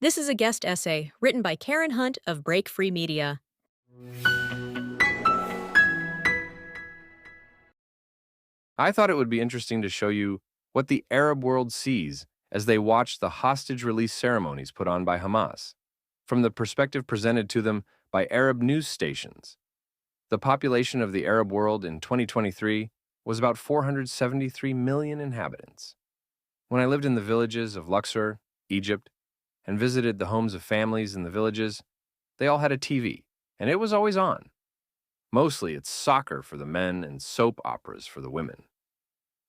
This is a guest essay written by Karen Hunt of Break Free Media. I thought it would be interesting to show you what the Arab world sees as they watch the hostage release ceremonies put on by Hamas, from the perspective presented to them by Arab news stations. The population of the Arab world in 2023 was about 473 million inhabitants. When I lived in the villages of Luxor, Egypt, and visited the homes of families in the villages, they all had a TV, and it was always on. Mostly it's soccer for the men and soap operas for the women.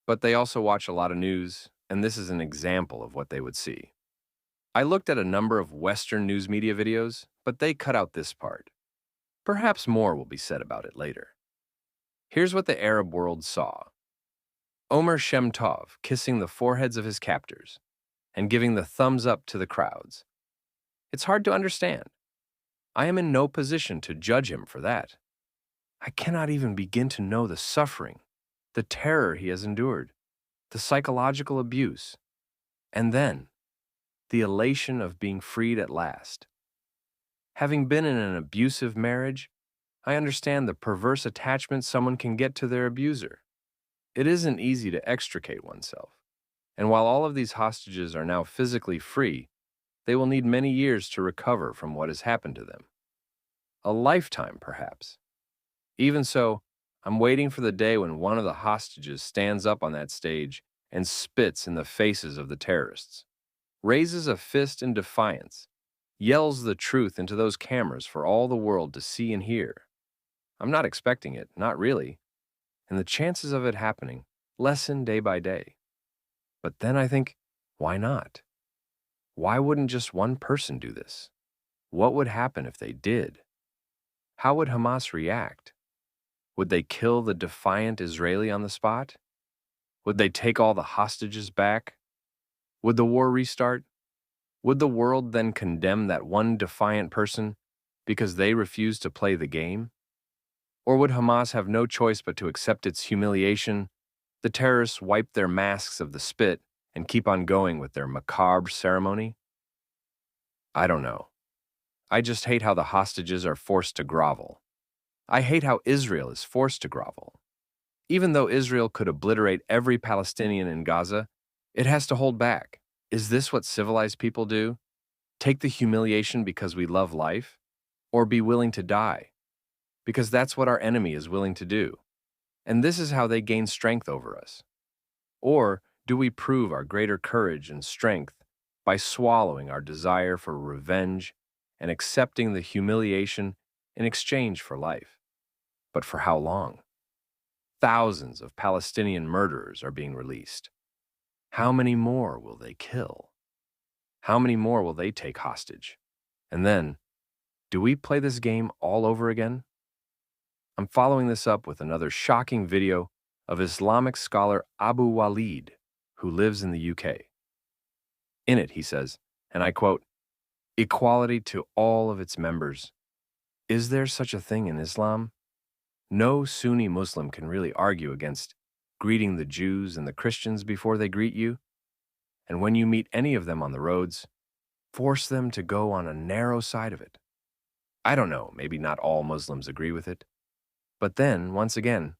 But they also watch a lot of news, and this is an example of what they would see. I looked at a number of Western news media videos, but they cut out this part. Perhaps more will be said about it later. Here's what the Arab world saw. Omer Shem Tov kissing the foreheads of his captors and giving the thumbs up to the crowds. It's hard to understand. I am in no position to judge him for that. I cannot even begin to know the suffering, the terror he has endured, the psychological abuse, and then the elation of being freed at last. Having been in an abusive marriage, I understand the perverse attachment someone can get to their abuser. It isn't easy to extricate oneself, and while all of these hostages are now physically free, they will need many years to recover from what has happened to them. A lifetime, perhaps. Even so, I'm waiting for the day when one of the hostages stands up on that stage and spits in the faces of the terrorists, raises a fist in defiance, yells the truth into those cameras for all the world to see and hear. I'm not expecting it, not really, and the chances of it happening lessen day by day. But then I think, why not? Why wouldn't just one person do this? What would happen if they did? How would Hamas react? Would they kill the defiant Israeli on the spot? Would they take all the hostages back? Would the war restart? Would the world then condemn that one defiant person because they refused to play the game? Or would Hamas have no choice but to accept its humiliation, the terrorists wipe their masks of the spit, and keep on going with their macabre ceremony? I don't know. I just hate how the hostages are forced to grovel. I hate how Israel is forced to grovel. Even though Israel could obliterate every Palestinian in Gaza, it has to hold back. Is this what civilized people do? Take the humiliation because we love life? Or be willing to die? Because that's what our enemy is willing to do. And this is how they gain strength over us. Or do we prove our greater courage and strength by swallowing our desire for revenge and accepting the humiliation in exchange for life? But for how long? Thousands of Palestinian murderers are being released. How many more will they kill? How many more will they take hostage? And then, do we play this game all over again? I'm following this up with another shocking video of Islamic scholar Abu Walid, who lives in the UK. In it, he says, and I quote, "Equality to all of its members. Is there such a thing in Islam? No Sunni Muslim can really argue against greeting the Jews and the Christians before they greet you. And when you meet any of them on the roads, force them to go on a narrow side of it. I don't know, maybe not all Muslims agree with it. But then, once again,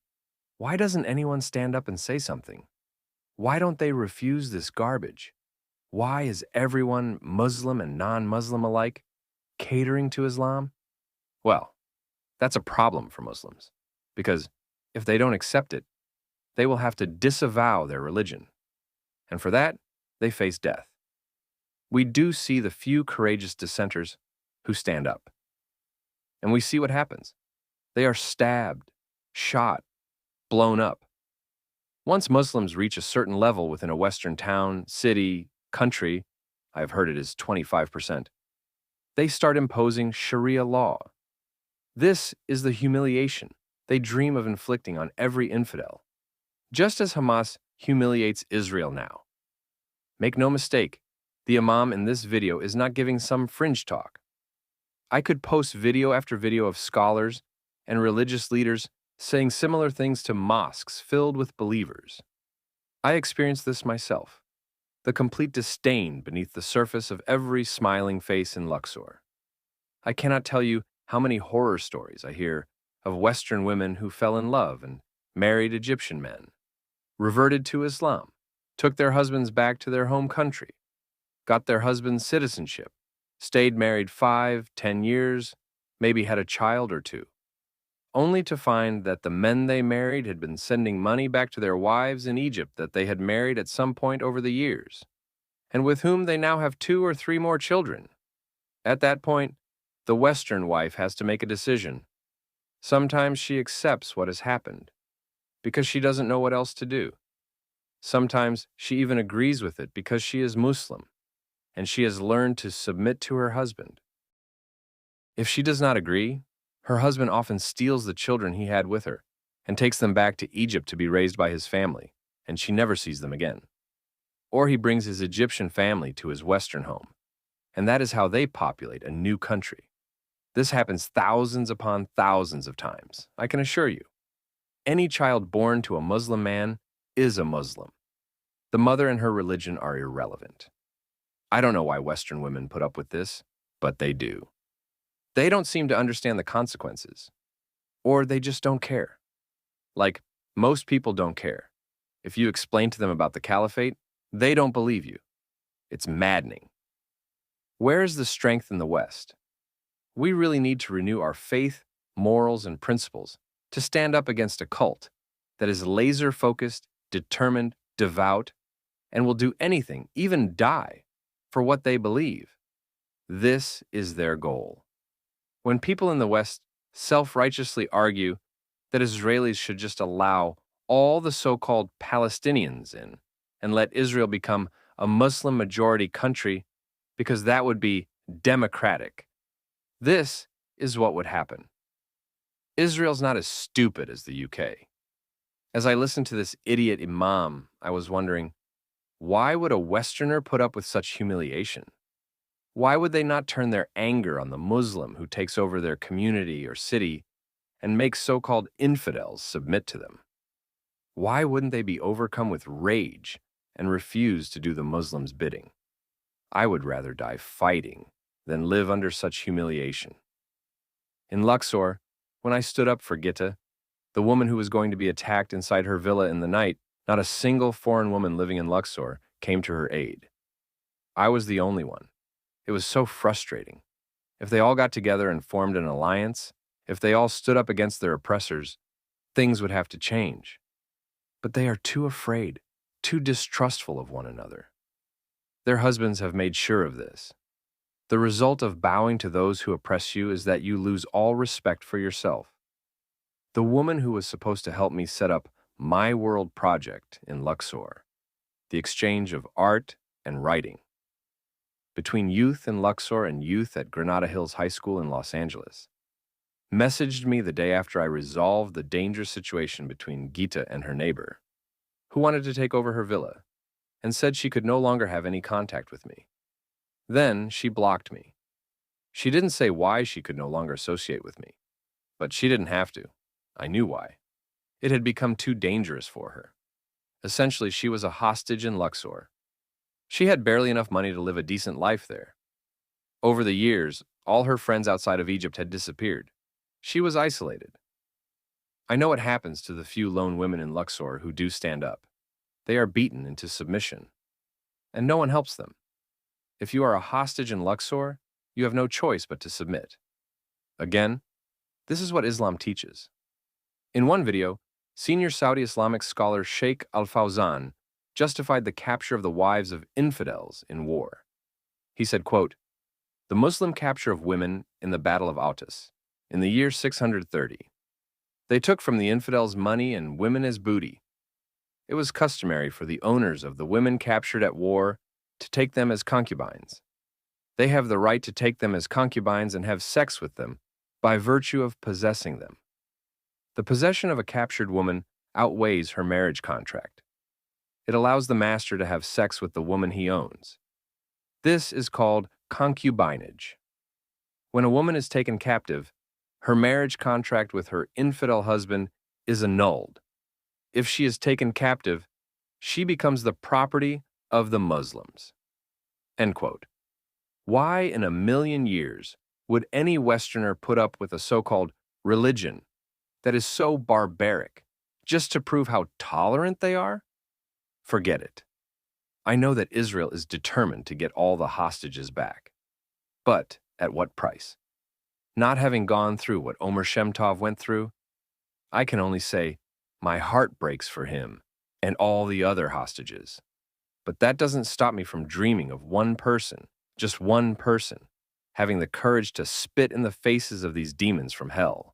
why doesn't anyone stand up and say something? Why don't they refuse this garbage? Why is everyone, Muslim and non-Muslim alike, catering to Islam? Well, that's a problem for Muslims, because if they don't accept it, they will have to disavow their religion. And for that, they face death. We do see the few courageous dissenters who stand up. And we see what happens. They are stabbed, shot, blown up. Once Muslims reach a certain level within a Western town, city, country, I have heard it is 25%, they start imposing Sharia law. This is the humiliation they dream of inflicting on every infidel, just as Hamas humiliates Israel now. Make no mistake, the imam in this video is not giving some fringe talk. I could post video after video of scholars and religious leaders saying similar things to mosques filled with believers. I experienced this myself. the complete disdain beneath the surface of every smiling face in Luxor. I cannot tell you how many horror stories I hear of Western women who fell in love and married Egyptian men, reverted to Islam, took their husbands back to their home country, got their husband's citizenship, stayed married 5, 10 years, maybe had a child or two, only to find that the men they married had been sending money back to their wives in Egypt that they had married at some point over the years, and with whom they now have 2 or 3 more children. At that point, the Western wife has to make a decision. Sometimes she accepts what has happened, because she doesn't know what else to do. Sometimes she even agrees with it because she is Muslim, and she has learned to submit to her husband. If she does not agree, her husband often steals the children he had with her and takes them back to Egypt to be raised by his family, and she never sees them again. Or he brings his Egyptian family to his Western home, and that is how they populate a new country. This happens thousands upon thousands of times, I can assure you. Any child born to a Muslim man is a Muslim. The mother and her religion are irrelevant. I don't know why Western women put up with this, but they do. They don't seem to understand the consequences, or they just don't care. Like, most people don't care. If you explain to them about the caliphate, they don't believe you. It's maddening. Where is the strength in the West? We really need to renew our faith, morals, and principles to stand up against a cult that is laser-focused, determined, devout, and will do anything, even die, for what they believe. This is their goal. When people in the West self-righteously argue that Israelis should just allow all the so-called Palestinians in and let Israel become a Muslim-majority country because that would be democratic, this is what would happen. Israel's not as stupid as the UK. As I listened to this idiot imam, I was wondering, why would a Westerner put up with such humiliation? Why would they not turn their anger on the Muslim who takes over their community or city and makes so-called infidels submit to them? Why wouldn't they be overcome with rage and refuse to do the Muslims' bidding? I would rather die fighting than live under such humiliation. In Luxor, when I stood up for Gitta, the woman who was going to be attacked inside her villa in the night, not a single foreign woman living in Luxor came to her aid. I was the only one. It was so frustrating. If they all got together and formed an alliance, if they all stood up against their oppressors, things would have to change. But they are too afraid, too distrustful of one another. Their husbands have made sure of this. The result of bowing to those who oppress you is that you lose all respect for yourself. The woman who was supposed to help me set up my world project in Luxor, the exchange of art and writing, between youth in Luxor and youth at Granada Hills High School in Los Angeles, messaged me the day after I resolved the dangerous situation between Gita and her neighbor, who wanted to take over her villa, and said she could no longer have any contact with me. Then she blocked me. She didn't say why she could no longer associate with me, but she didn't have to. I knew why. It had become too dangerous for her. Essentially, she was a hostage in Luxor. She had barely enough money to live a decent life there. Over the years, all her friends outside of Egypt had disappeared. She was isolated. I know what happens to the few lone women in Luxor who do stand up. They are beaten into submission, and no one helps them. If you are a hostage in Luxor, you have no choice but to submit. Again, this is what Islam teaches. In one video, senior Saudi Islamic scholar Sheikh Al-Fawzan justified the capture of the wives of infidels in war. He said, quote, "The Muslim capture of women in the Battle of Autis, in the year 630. They took from the infidels money and women as booty. It was customary for the owners of the women captured at war to take them as concubines. They have the right to take them as concubines and have sex with them by virtue of possessing them. The possession of a captured woman outweighs her marriage contract. It allows the master to have sex with the woman he owns. This is called concubinage. When a woman is taken captive, her marriage contract with her infidel husband is annulled. If she is taken captive, she becomes the property of the Muslims. End quote. Why in a million years would any Westerner put up with a so-called religion that is so barbaric just to prove how tolerant they are? Forget it. I know that Israel is determined to get all the hostages back. But at what price? Not having gone through what Omer Shemtov went through, I can only say my heart breaks for him and all the other hostages. But that doesn't stop me from dreaming of one person, just one person, having the courage to spit in the faces of these demons from hell.